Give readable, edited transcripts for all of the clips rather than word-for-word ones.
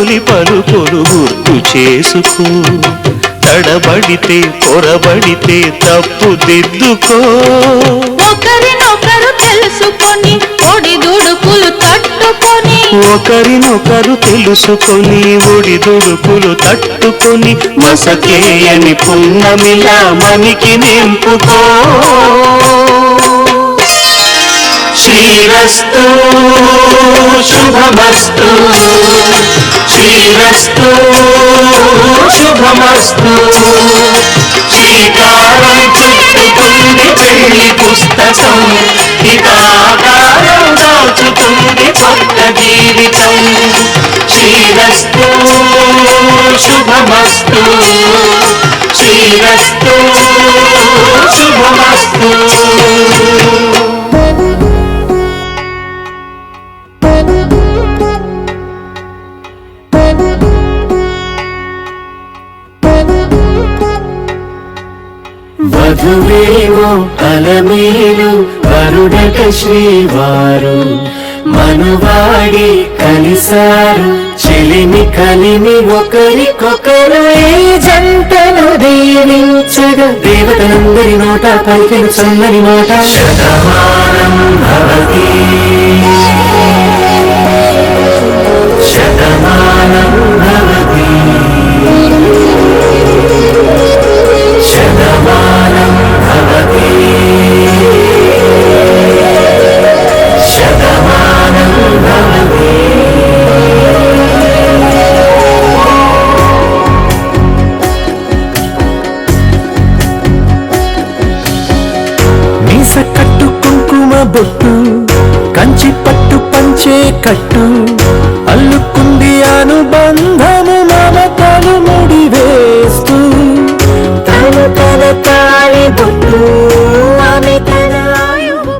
తొలి పలుకులు గుర్తు చేసుకో. తడబడితే పొరబడితే తప్పు దిద్దుకో. ఒకరినొకరు తెలుసుకొని ఒడిదుడుకులు తట్టుకొని, ఒకరినొకరు తెలుసుకొని ఒడిదుడుకులు తట్టుకొని, మసకేయని పున్నమిలా మనికి నింపుకో. శ్రీరస్తు శుభమస్తు, శ్రీరస్తు శుభమస్తు. శ్రీకారం చుట్టుతుంది పెళ్లి పుస్తకం, ఇకాకారం దాచుతుంది కొత్త జీవితం. శ్రీరస్తు శుభమస్తు, శ్రీరస్తు శుభమస్తు. వధువేమో అలమేలు వరుడట శ్రీవారు, మనువాడి కలిసారు చెలిమి కలిమి ఒకరికొకరు. ఏ జంటను దీవించగా దేవతలందరి నోట పలికిన చల్లని మాట. శతమానం భవతి శతమానం భవతి శతమానం భవతి శతమానం భవతి. మీస కట్టు కుంకుమ బొట్టు కంచి పట్టు పంచే కట్టు, అల్లుకుంది అనుబంధము మమతలు ముడివేస్తూ. తను తన తాళి బొట్టు ఆమె తన ఆయువు.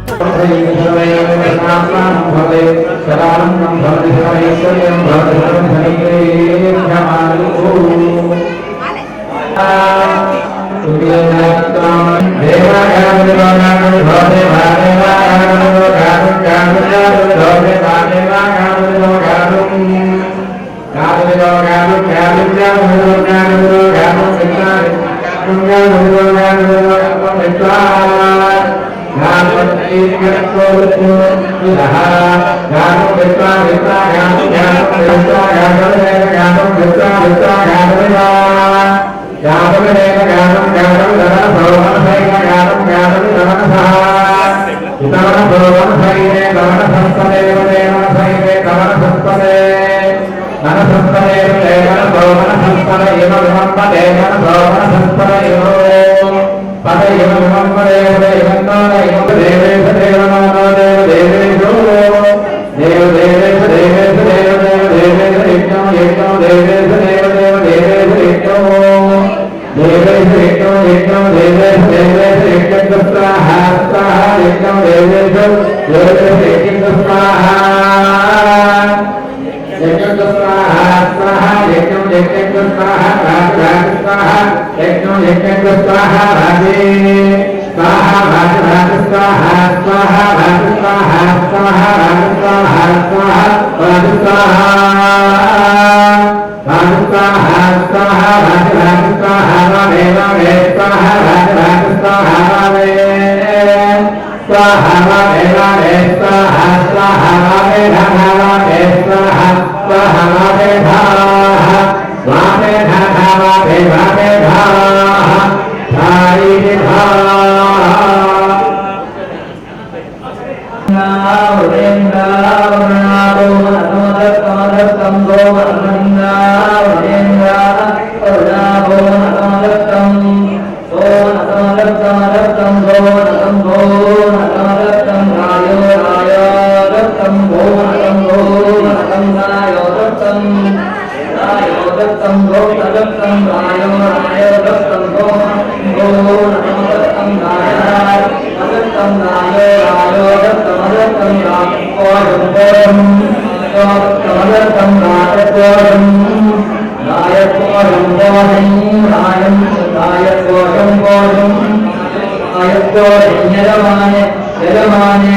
Yajamane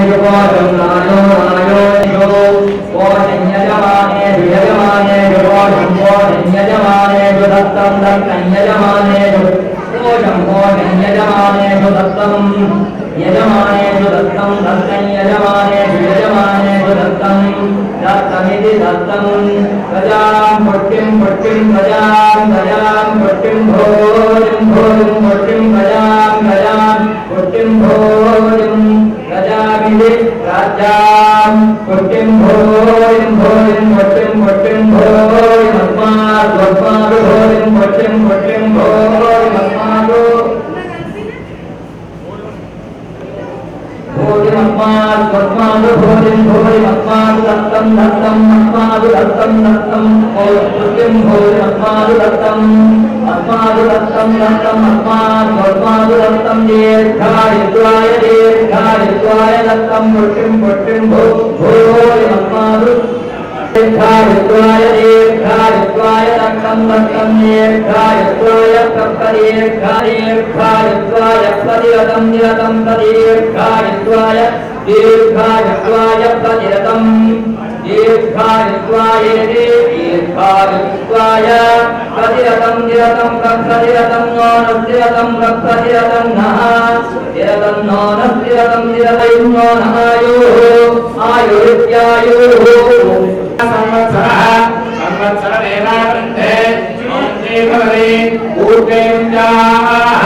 यजमानेषु दत्तं दत्तं यजमानेषु शम्भो यजमानेषु दत्तं यजमानेषु दत्तं दत्तं यजमानेषु दत्तं दत्तमिति दत्तं प्रजां पुष्टिं प्रजां पुष्टिं भोजं पुष्टिं प्रजां पुष्टिं भोजं प्रजामिति राज्यां पुष्टिं भोजं पुष्टिं भोजमस्मात् भोजं पुष्टिं भोजमस्मात् भोजमस्मात् भोजमस्मात् दत्तं अस्मात् दत्तं पुष्टिं भोजमस्मात् दत्तं अस्मात् दत्तं दीर्घायुत्वाय दत्तं पुष्टिं भोजमस्मात् दीर्घायुत्वाय दत्तं दीर्घायुत्वाय प्रतिरतं निरतं दीर्घायुत्वाय प्रतिरतं दीर्घायुत्वाय प्रतिरतं निरतं प्रतिरतं नोनस्तिरतं प्रतिरतं नः निरतं नोनस्तिरतं निरतयो नहायुः आयुरित्यायुः संवत्सरदेवावृद्धे श्रीमन्त्रे भवति ऊर्जेन्द्राः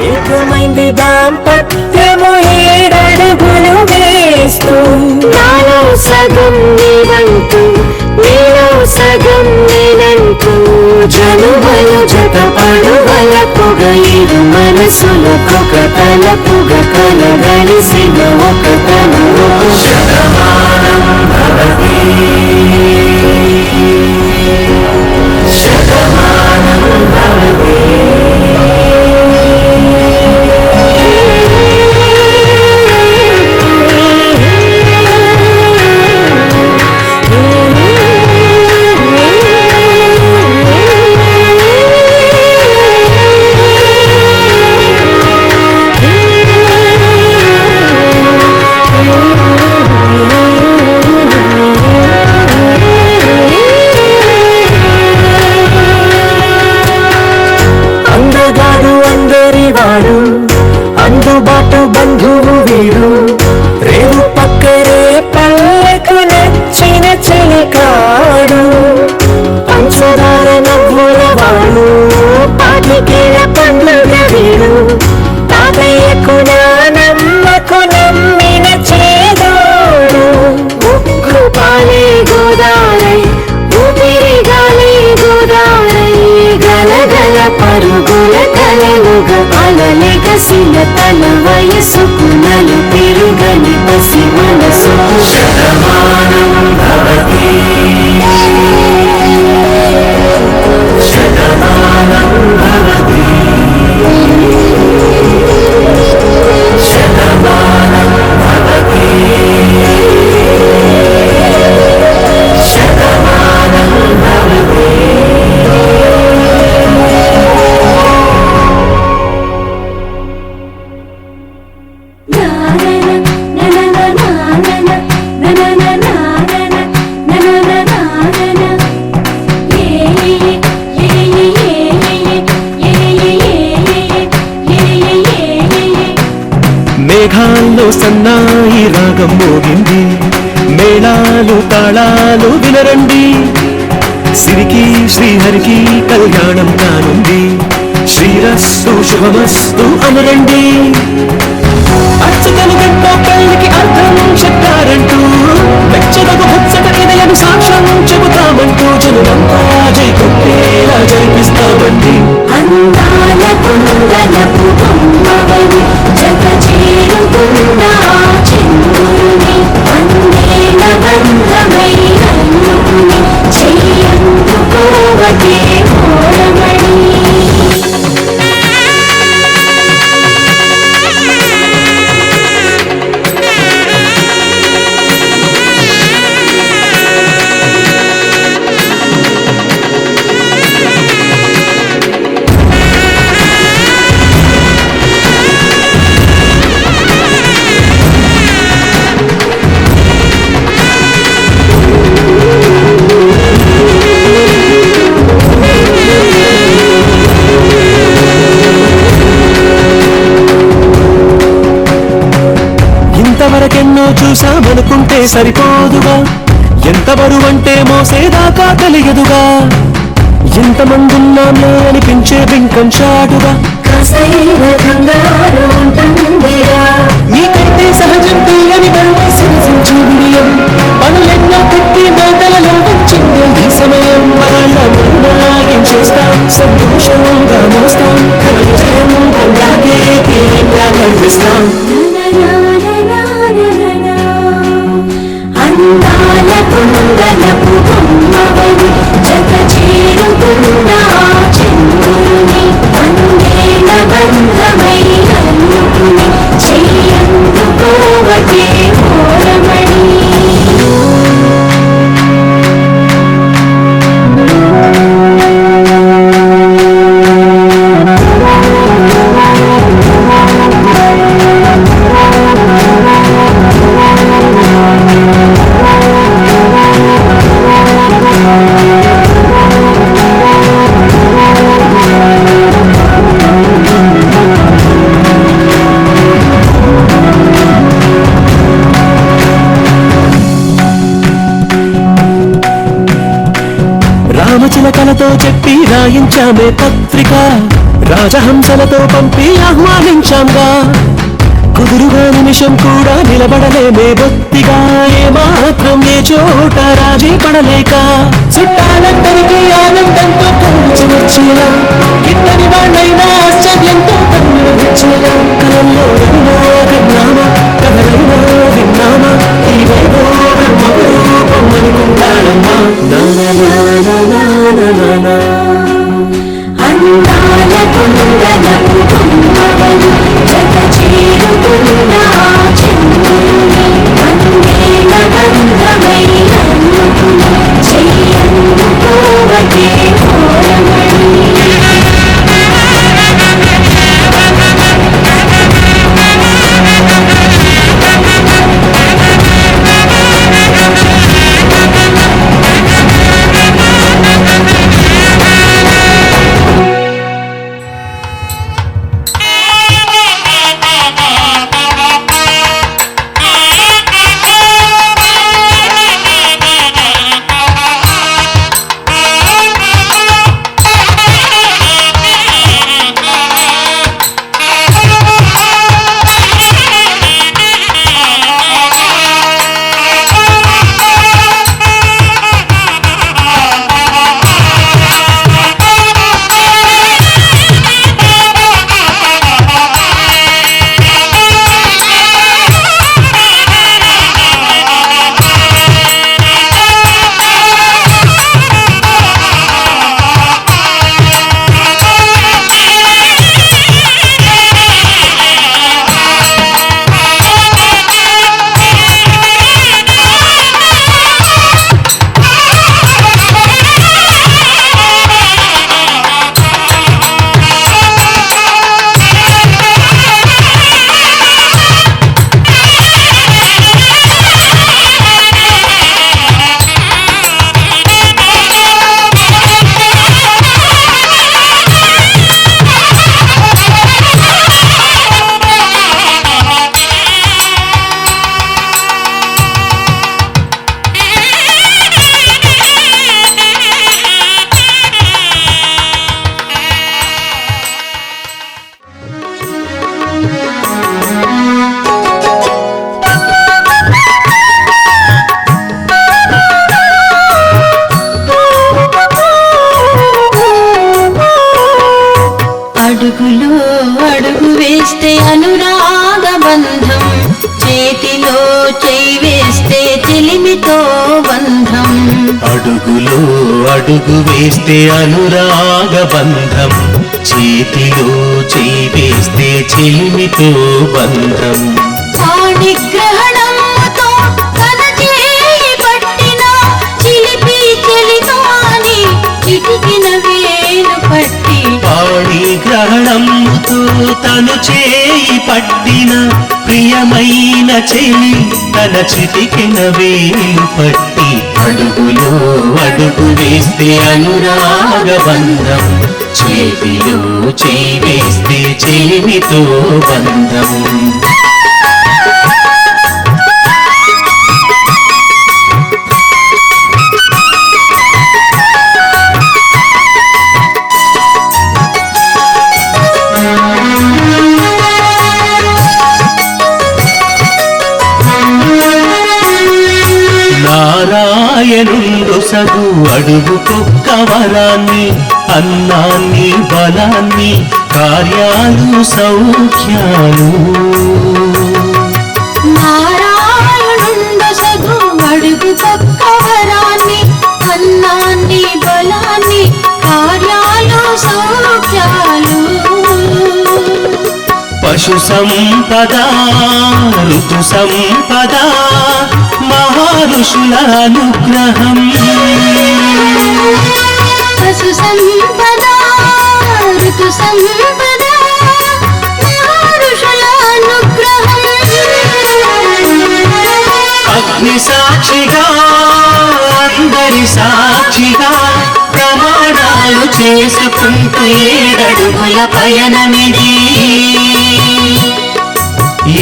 ఏకమైంది దాంపత్యము ఏడడుగులు వేస్తూ నాలో సగం నీవంటూ నీలో సగం నేనంటూ జనువలు జతపడువల పొగ ఇరు మనసులకొక తలపుగ కలగలిసిన ఒక తనువు శతమానం భవతి శతమానం భవతి సన్నాయి రాగం మోగింది, మేళాలు తాళాలు వినరండి, సిరికి శ్రీహరికి కళ్యాణం కానుంది, శ్రీరస్తు శుభమస్తు అనరండి. అచ్చతను గంట పెళ్లికి అర్థం చెప్పారంటూ, మెచ్చదగు ముచ్చట ఇదయను సాక్ష్యం చెబుతామంటూ, జనులంతా జై కొట్టేలా జరిపిస్తామండి. అందాల కుందనపు బొమ్మవని జత చేరుకున్న చంద్రుని అందేల బంధమై అల్లుకుని చెయ్యందుకోవటే కోరమణి. ఇంతవరకెన్నో చూసామనుకుంటే సరిపోదుగా, ఎంత బరువంటే మోసేదాకా తెలియదుగా, ఎంతమందున్నాంలే అనిపించే బింకం చాటుగా, కాసైన కంగారు ఉంటుందిరా మీకైతే సహజం తీయని బరువు సిరిసించే విడియం, పనులెన్నో పెట్టి మాటలలో వచ్చింది ఈ సమయం. వాళ్ళ చేస్తాం, సంతోషంగా మోస్తాం, విజయం అలాగే తీరంగా కనిపిస్తాం. అందాల కుందనపు బొమ్మవని జత చేరుకున్న చంద్రుని అందేల బంధమై అల్లుకుని చెయ్యందుకోవటే కోరమణి. రామచిలకలతో చెప్పి రాయించామే పత్రిక, రాజహంసలతో పంపి ఆహ్వానించాంగా, కుదురుగా నిమిషం కూడా నిలబడలేమే బొత్తిగా, ఏమాత్రం ఏ చోట రాజీ పడలేక, చుట్టాలందరికీ ఆనందంతో కలిసి వచ్చేలా, ఇద్దరి వాళ్ళైనా ఆశ్చర్యంతో కన్నులు వచ్చేలా, కలల్లో ఎన్నో విన్నామా, కథలైనా విన్నామా, ఈ వైభోగం మగరూపం అనుకుంటానమ్మా. అందాల కుందనపు బొమ్మవని జత చేరుకున్న చంద్రుని అందేల బంధమై అల్లుకుని చెయ్యందుకోవటే కోరమణి. అడుగులో అడుగు వేస్తే అనురాగ బంధం, చేతిలో చేయి వేస్తే చెలిమితో బంధం. అడుగులో అడుగు వేస్తే అనురాగ బంధం, చేతిలో చేయి వేస్తే చెలిమితో బంధం. పాణిగ్రహణంతో తన చేయి పట్టిన చిలిపి చెలితో అని చిటికిన వేలు పట్టి. పాణిగ్రహణంతో తను చేయి పట్టిన ప్రియమైన చెలి తన చిటికిన వేలు పట్టి. అడుగులో అడుగు వేస్తే అనురాగ బంధం, చేతిలో చేయి వేస్తే చెలిమితో బంధం. నారాయణుండు సగు అడుగుకొక్క వరాన్ని, అన్నాన్ని బలాన్ని కార్యాలు సౌఖ్యాలు. నారాయణుండు సగు అడుగుకొక్క వరాన్ని, అన్నాన్ని బలాన్ని కార్యాలు సౌఖ్యాలు. పశు సంపద ఋతు సంపద మహర్షుల అనుగ్రహం. పశు సంపద ఋతు సంపద మహర్షుల అనుగ్రహం. అగ్ని సాక్షిగా అందరి సాక్షిగా ప్రమాణాలు చేసుకుంటూ ఏడడుగుల పయనమిది.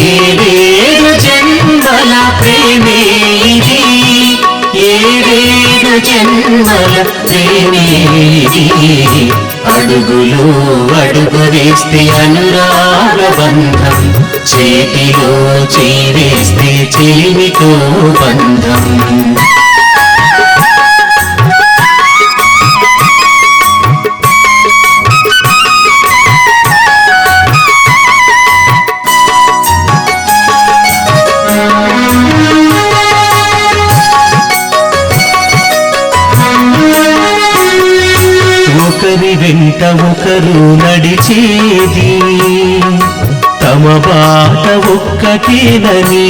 ఏడేడు జన్మల ప్రేమే ఇది, ఏడేడు జన్మల ప్రేమే ఇది. అడుగులో అడుగు వేస్తే అనురాగ బంధం, చేతిలో చేయి వేస్తే చెలిమితో బంధం. ఒకరి వెంట ఒకరు నడిచేది, తమ బాట ఒక్కటేనని.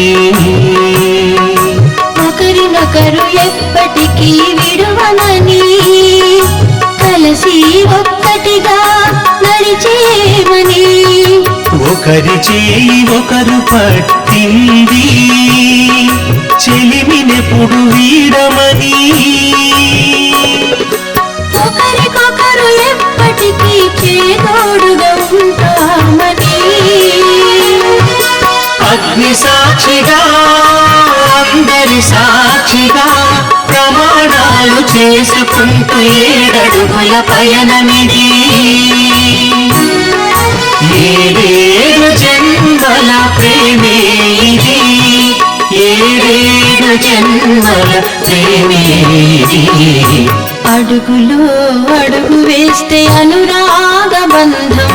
ఒకరినొకరు ఎప్పటికీ విడువనని, కలిసి ఒక్కటిగా నడిచేమని. ఒకరి చేయి ఒకరు పట్టింది, చెలిమినెప్పుడు వీడమని. ఒకరికొకరు ఎప్పటికీ చేదోడుగా ఉంటామని. అగ్ని సాక్షిగా అందరి సాక్షిగా ప్రమాణాలు చేసుకుంటూ ఏడడుగుల పయనమిది. ఏడేడు జన్మల ప్రేమే ఇది, ఏడేడు జన్మల ప్రేమే ఇది. అడుగులో అడుగు వేస్తే అనురాగ బంధం,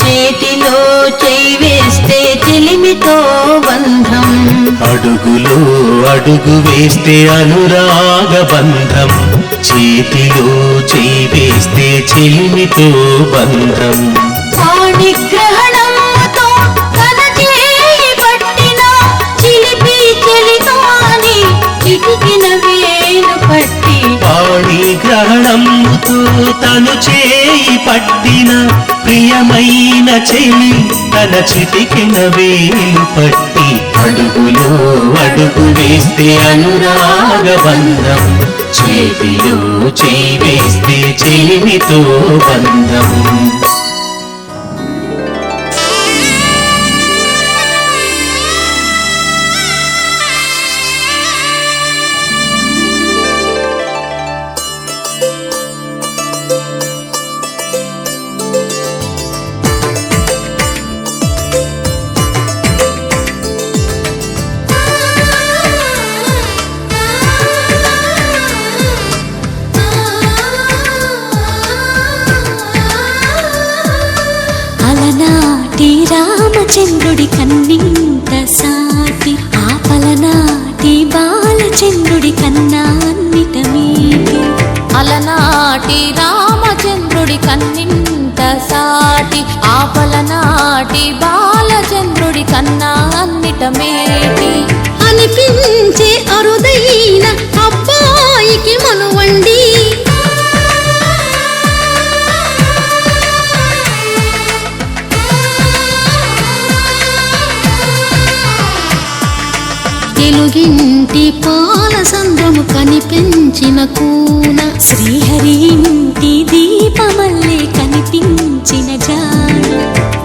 చేతిలో చేయి వేస్తే చెలిమితో బంధం. అడుగులో అడుగు వేస్తే అనురాగ బంధం, చేతిలో చేయి వేస్తే చెలిమితో బంధం. పాణిగ్రహణంతో తన చేయి పట్టిన చిలిపి చెలితో అని చిటికిన వేలు పట్టి. పాణిగ్రహణంతో తను చేయి పట్టిన ప్రియమైన చెలి తన చిటికిన వేలు పట్టి. అడుగులో అడుగు వేస్తే అనురాగ బంధం, చేతిలో చేయి వేస్తే చెలిమితో బంధం. బాలచంద్రుడి కన్నింత సాటి ఆపలనాటి బాలచంద్రుడి కన్నా అన్నిట మీటి అలనాటి రామచంద్రుడి కన్నింత సాటి ఆపలనాటి బాలచంద్రుడి కన్నా అన్నిట మేటి అనిపించే అరుదైన అబ్బాయికి మనువండి తెలుగింటి పాలసంద్రము కనిపించిన కూన శ్రీహరి ఇంటి దీపమల్లే కనిపించిన జాన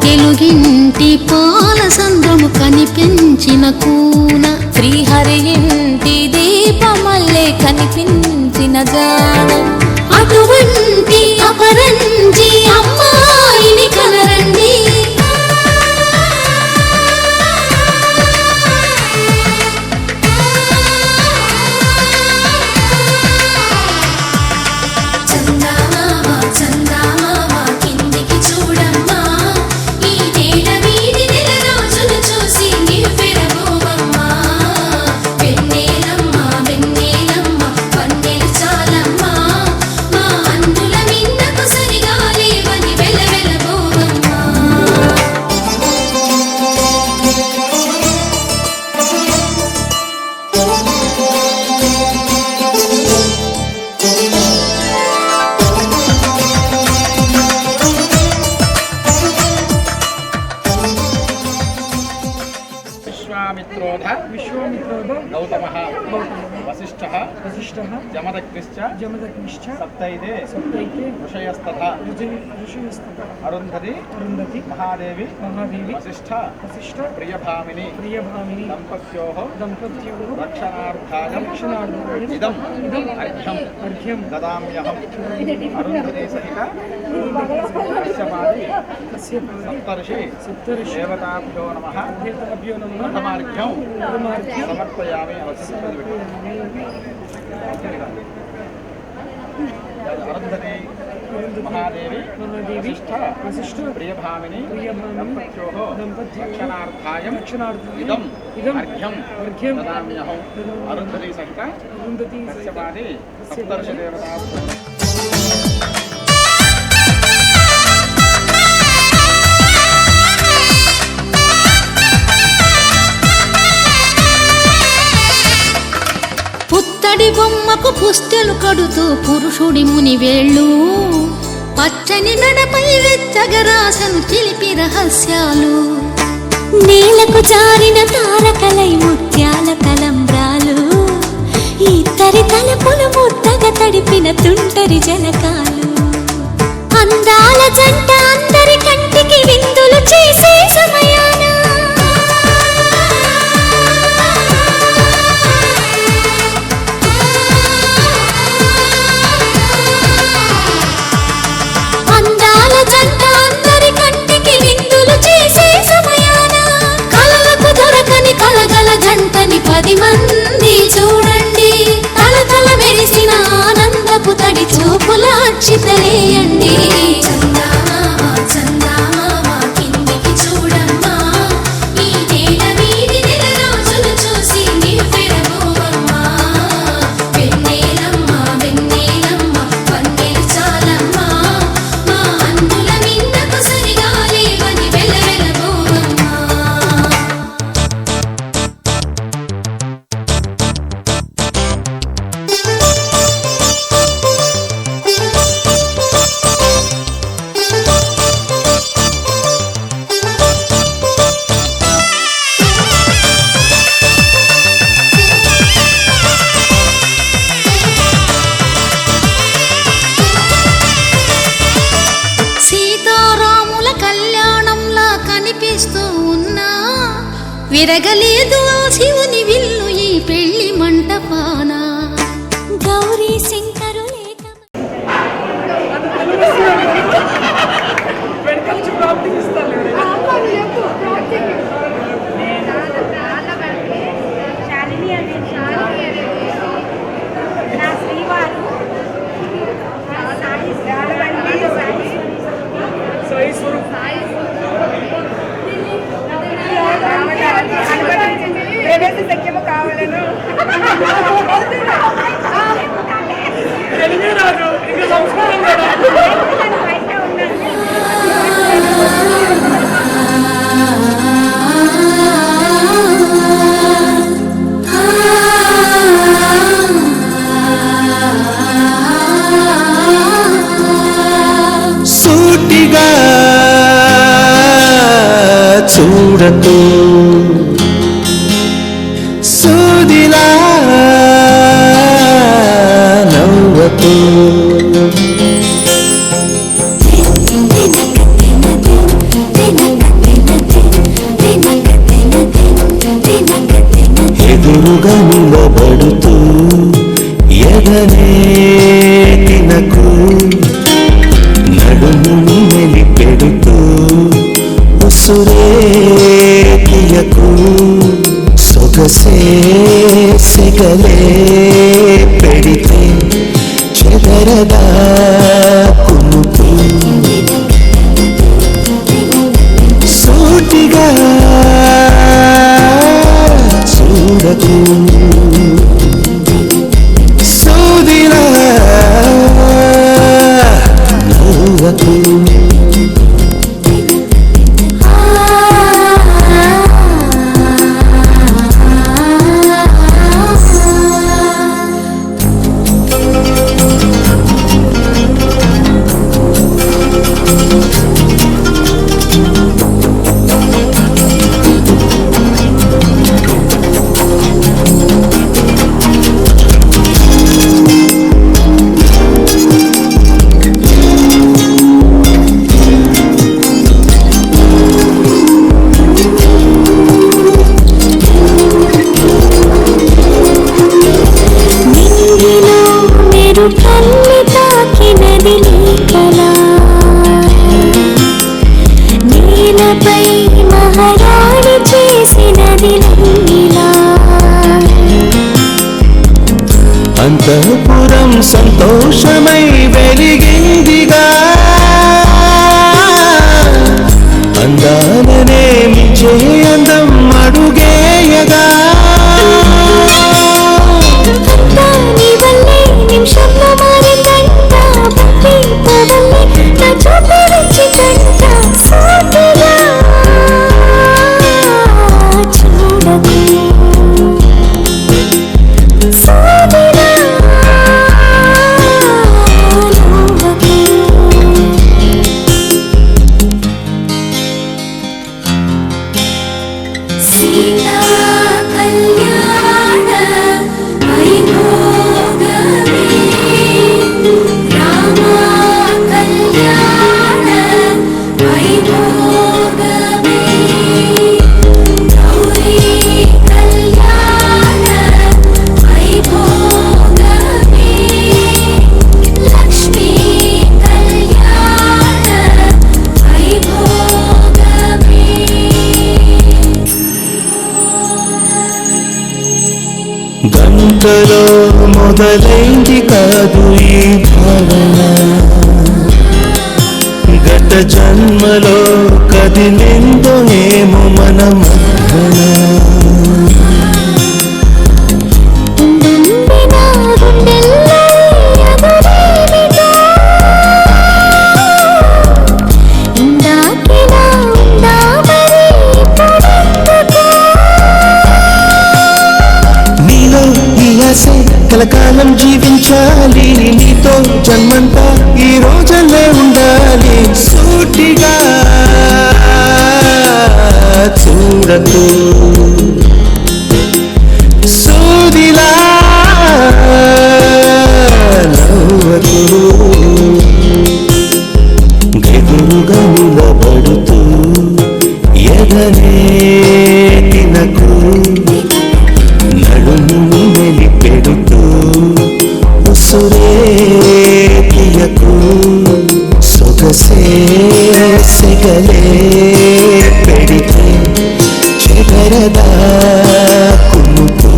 తెలుగింటి పాలసంద్రము కనిపించిన కూన శ్రీహరి ఇంటి దీపమల్లే కనిపించిన జాన అటువంటి అపరంజి అమ్మాయిని కనరండి విశ్వామిత్రోధ గౌతమః వసిష్ఠః జమదగ్నిశ్చ సప్తైతే ఋషయస్తథా అరుంధతి మహాదేవి వసిష్ఠ ప్రియభామిని దంపత్యోః రక్షణార్థాయ ఇదం అర్ఘ్యం దదామ్యహం అరుంధతి సహిత కశ్యపాది సప్తర్షి దేవతాభ్యో నమః ప్రథమార్ఘ్యం సమర్పయామి అరుంధతి మహాదేవి వసిష్ఠ ప్రియభామిని దంపత్యోః రక్షణార్థాయ ఇదం అర్ఘ్యం దదామ్యహం అరుంధతి సహిత కశ్యపాది సప్తర్షి దేవతాభ్యో పుత్తడి బొమ్మకు పుస్తెలు కడుతూ పురుషుడి ముని వేళ్ళు పచ్చని మెడపై వెచ్చగరాసను చిలిపి రహస్యాలు నేలకు జారిన తారకలై ముత్యాల తలంబ్రాలు ఇద్దరి తలపులు ముద్దగా తడిపిన తుంటరి జలకాలు అందాల జంట అందరి కంటికి విందులు చేసే సమయాన జంటని 10 మంది చూడండి తలతల మెరిసిన ఆనందపు తడి చూపుల అక్షితలేయండి విరగలేదు ఆ శివుని విల్లు ఈ పెళ్లి మంటపాన గౌరీ శంకరు చూడకు సూదిలా నవ్వకు ఎదురుగా నిలబడుతూ ఎగనే తినకు నడుముని మెలిపెడుతూ ఉసురే తీయకు సొగసే సెగలే పెడితే చెదరదా కునుకు సూటిగా చూడకు సూదిలా నవ్వకు కల్లి తాకినది నీ కళ నీలపై మహారాణి చేసినది నీలా అంతఃపురం సంతోషమై వెలిగిందిగా అందాలనే మించే అందం అడుగేయగా నీ వల్లే నిమిషంలో మారిందంట భక్తి పవల్లే నా చూపు వచ్చిందంట సూటిగా చూడకు సూదిలా నవ్వకు సీతా కళ్యాణ వైభోగమే రామ కళ్యాణ వైభోగమే గౌరీ కళ్యాణ వైభోగమే లక్ష్మీ కళ్యాణ వైభోగమే గంటలో మొదలైంది కాదు ఈ భావన గత జన్మలో కదిలిందో ఏమో మన మధ్యన నంబిన గుండెల్లో ఎదురేమిటో ఇందాకిలా ఉందా మరి ఇప్పుడెందుకో నీలో ఈ ఆశే కలకాలం జీవించాలి నీతో జన్మంతా ఈ రోజులే ఉండాలి సూటిగా చూడకు సూదిలా నవ్వకు ఎదురుగా నిలబడుతూ ఎదనే తినకు నడుము మెలిపెడుతూ ఉసురే తీయకు సొగసే సెగలే పెడితే చెదరదా కునుకు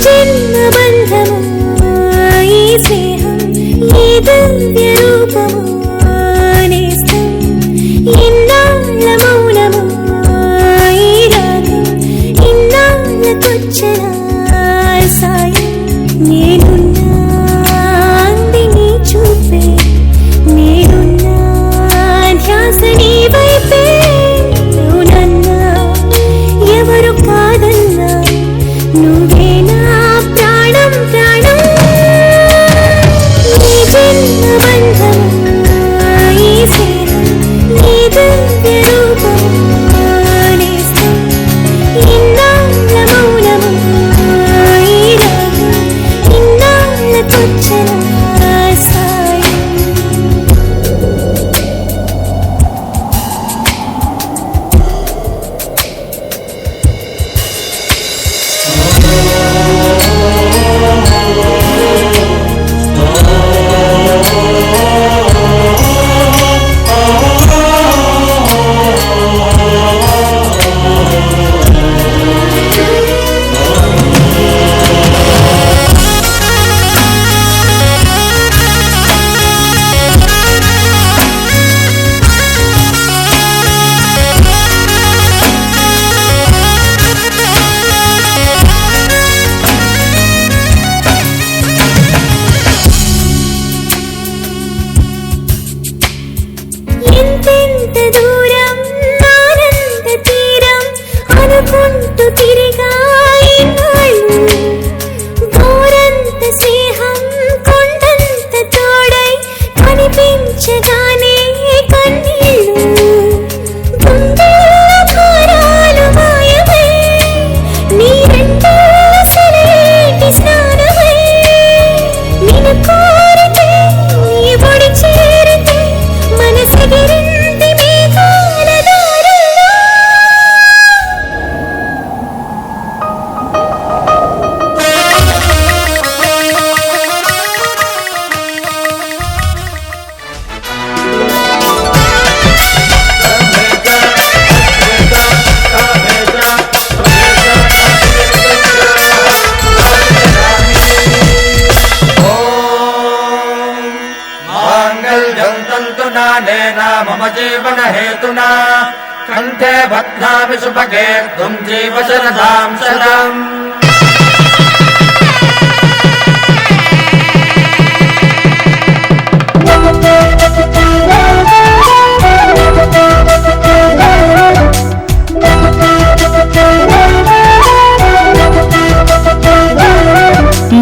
జన్మ బంధము ఈ స్నేహం ఈ దివ్య రూపము నేస్తం हेतुना मम जीवन हेतुना कंठे बध्नामि सुभगे त्वं जीव शरदां शतम्।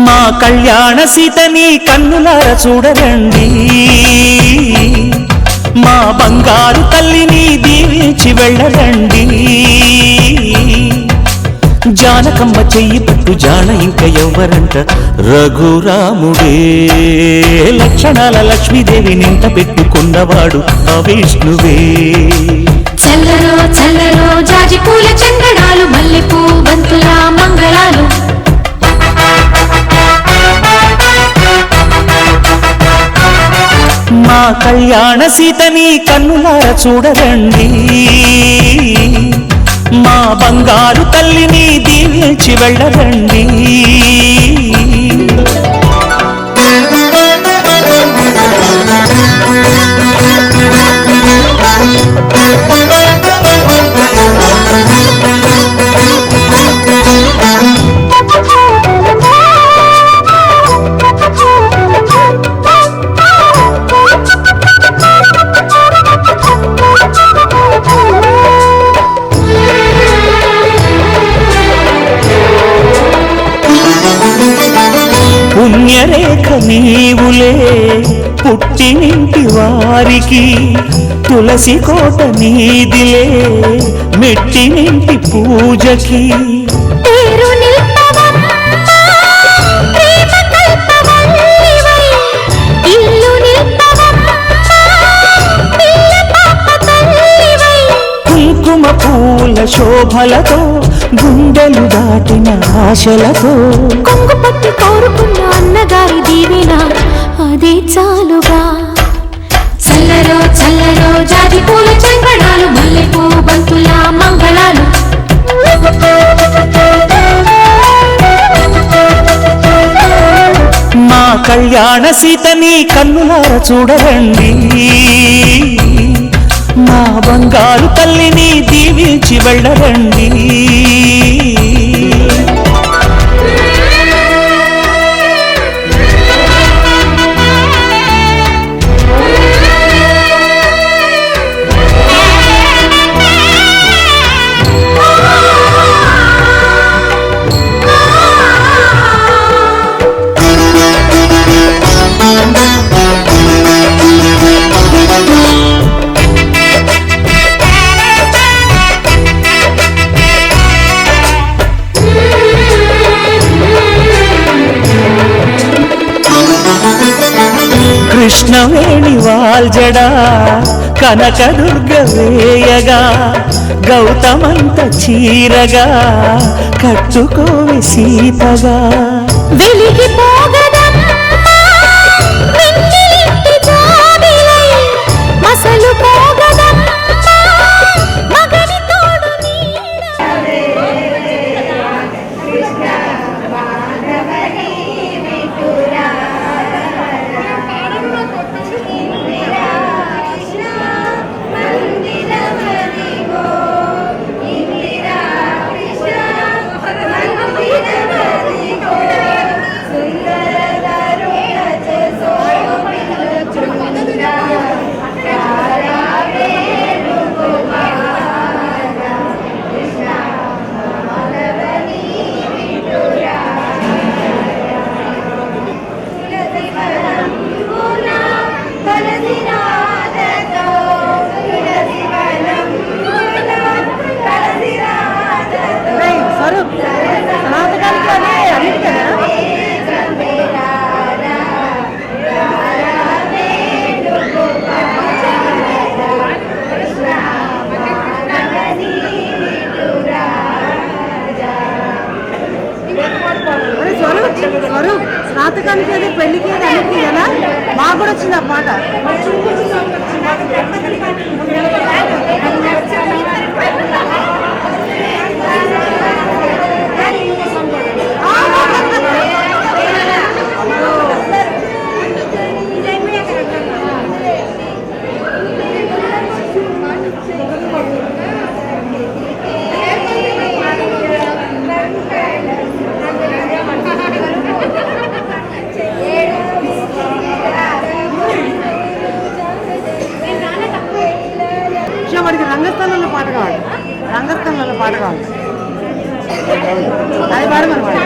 మా కళ్యాణ సీతని కన్నులార చూడరండి, మా బంగారు తల్లిని దీవించి వెళ్ళరండి. జానకమ్మ చెయ్యి పట్టు జాన ఇంక ఎవ్వరంట, రఘురాముడే లక్షణాల లక్ష్మీదేవి నింట పెట్టుకున్నవాడు ఆ విష్ణువే. చల్లరో చల్లరో జాజి పూల చందనాలు, మల్లెపూ బంతుల మంగళాలు. మా కళ్యాణ సీతని కన్నులార చూడరండి, మా బంగారు తల్లిని దీవించి వెళ్ళరండి. పుణ్యరేఖ నీవులే పుట్టినింటి వారికి, తులసి కోట నీదిలే మెట్టినింటి పూజకి. పేరు నిల్పవమ్మా ప్రేమ కల్పవల్లివై, ఇల్లు నిల్పవమ్మా పిల్ల పాప తల్లివై. కుంకుమ పూల శోభలతో గుండెలు దాటిన ఆశలతో, కొంగు పట్టి కోరుకున్న అన్నగారి దీవెన అదే చాలుగా. చల్లరో చల్లరో జాజి పూల చందనాలు, మల్లెపూ బంతుల మంగళాలు. మా కళ్యాణ సీతని కన్నులార చూడరండి, మా బంగారు తల్లిని దీవించి వెళ్ళరండి. కృష్ణవేణి వాల్జడా కనకదుర్గ వేయగా, గౌతమంత చీరగా కట్టుకోవి సీతగా. వెలిగిపోగదమ్మా వెన్నెలింటి జాబిలై, మసలు పోగదమ్మా మగని తోడు నీడ. నాటకానికి అది పెళ్లికి అన్నిటికీ కదా మాకు కూడా వచ్చింది ఆ పాట. సినిమాలో పాట కావాలి అది పాడు మరి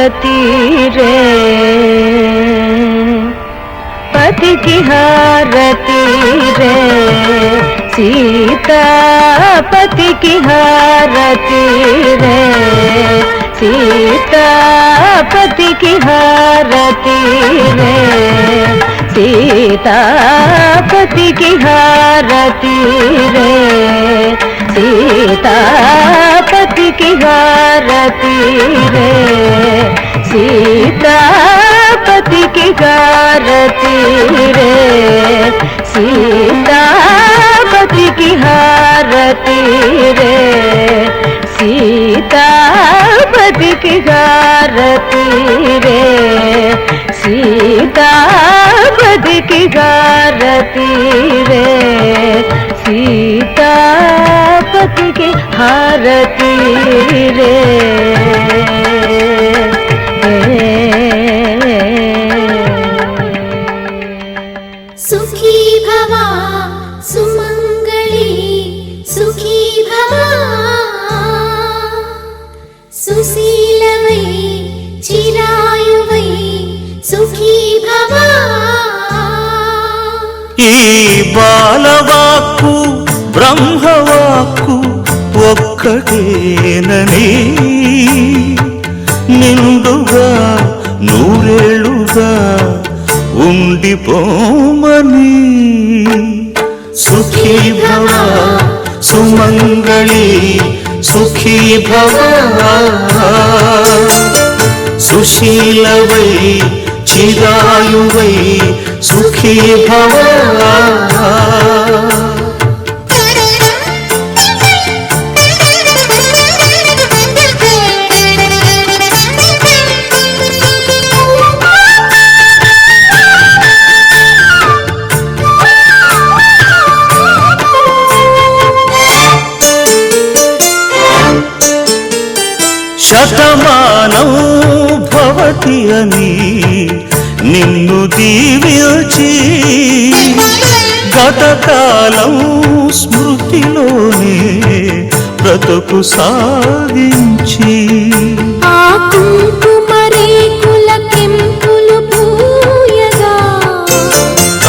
हारती रे पति की हारती रे सीता पति की हारती रे सीता पति की हारती रे सीता पति की हारती रे सीता पति की हारती रे सीता पति की हारती रे सीता पति की हारती रे सीता पति की हारती रे सीता पति की हारती रे सीता पति की हारती रे सुखी भवा सुमंगली सुखी भवा सुशीलवै चिरायुवै सुखी भवा ఈ బాలవాక్కు బ్రహ్మవాక్కు ఒక్కటేనని నిండుగా నూరేళ్ళుగా ఉండిపోమని సుఖీ భవ సుమంగళి సుఖీ భవ సుశీలవై చిరాయువై సుఖీ భవ శతమానం భవతి అని నిన్ను దీవించి గతకాలం స్మృతిలోనే బ్రతుకు సాగించి ఆ కుంకుమ రేకుల కెంపులు పూయగా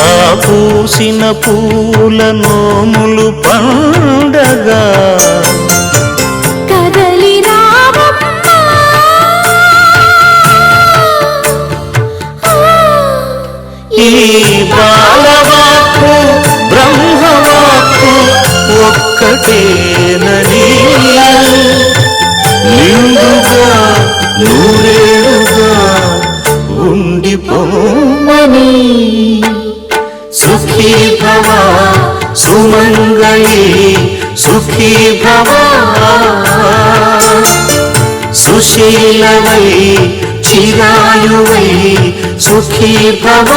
ఆ పూసిన పూల నోములు పండగా కదలి రావమ్మా ఈ బాలవాక్కు బ్రహ్మవాక్కు ఒక్కటేనని నిండుగా నూరేళ్ళుగా ఉండిపోమని సుఖీ భవ సుమంగళి సుఖీ భవ సుశీలవై చిరాయువై సుఖీ భవ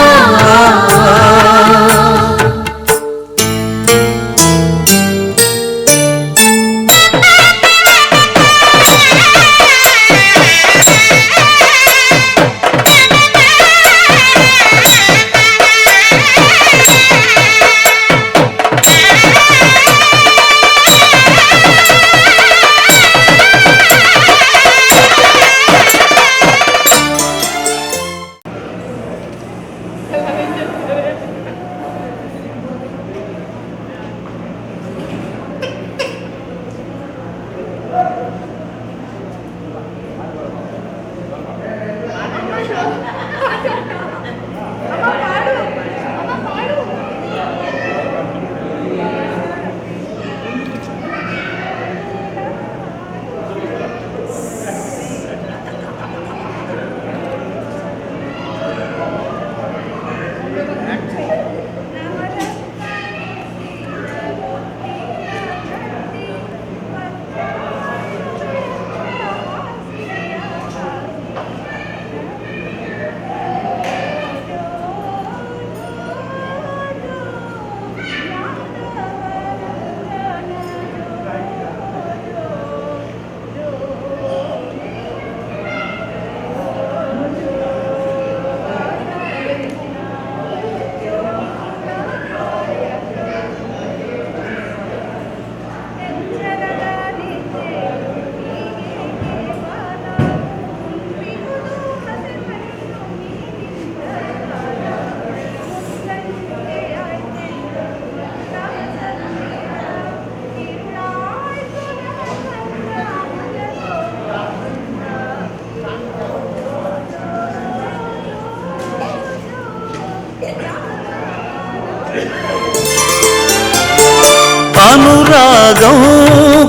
రాగం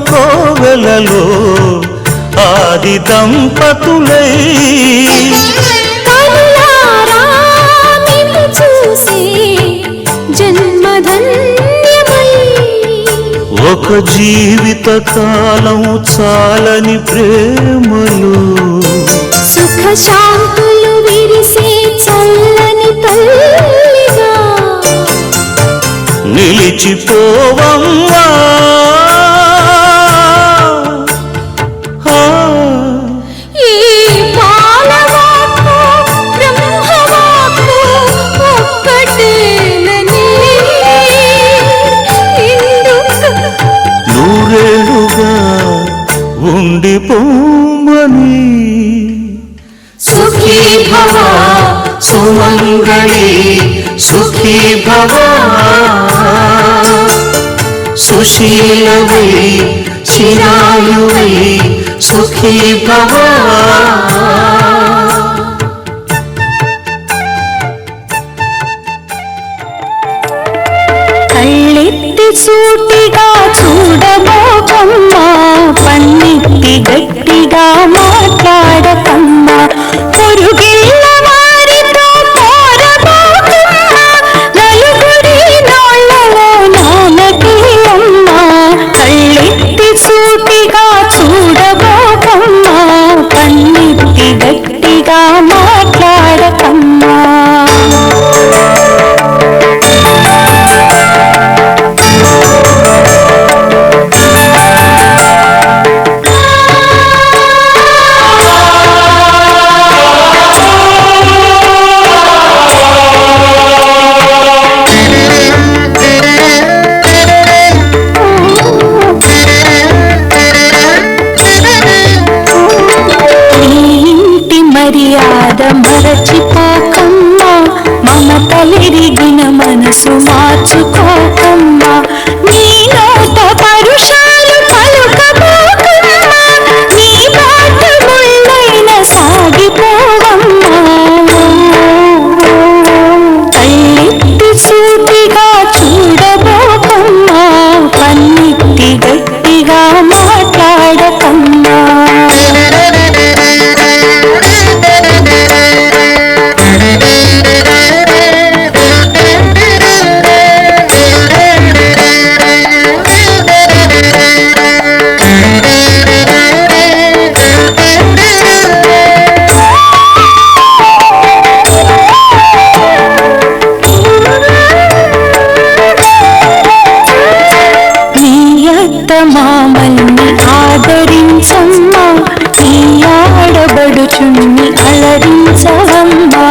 కోవెలలో ఆది దంపతులై కనులారా నిన్ను చూసి జన్మధన్యమై ఒక జీవిత కాలం చాలని ప్రేమలు సుఖ శాంతులు విరిసే చల్లని తల్లిగా నిలిచిపోవమ్మా ఈ బాలవాక్కు బ్రహ్మవాక్కు ఒక్కటేనని ఇందుకు నూరేళ్లుగా ఉండిపోమని సుఖీ భవ సుమంగళి సుఖీ భవ సుశీలవై చిరాయువై సుఖీ భవ కళ్ళెత్తి సూటిగా చూడబోకమ్మా పన్నెత్తి గట్టిగా మాట్లాడకమ్మా పొరుగిళ్ళ వారితో పోరబోకమ్మా నలుగురి నోళ్ళలో నానకీయమ్మా కళ్ళెత్తి సూటిగా చూడబోకమ్మా పన్నెత్తి గట్టిగా మాట్లాడకమ్మా మర్యాద మరచిపోకమ్మా మమతలెరిగిన మనసు మార్చుకోకమ్మా నీ నోట పరుషాలు పలుకబోకమ్మా నీ బాట ముళ్ళైన సాగిపోవమ్మా కళ్ళెత్తి సూటిగా చూడబోకమ్మా పన్నెత్తి గట్టిగా మాట్లాడకమ్మా మామల్ని ఆదరించమ్మా నీ ఆడబడుచుని అలరించవమ్మా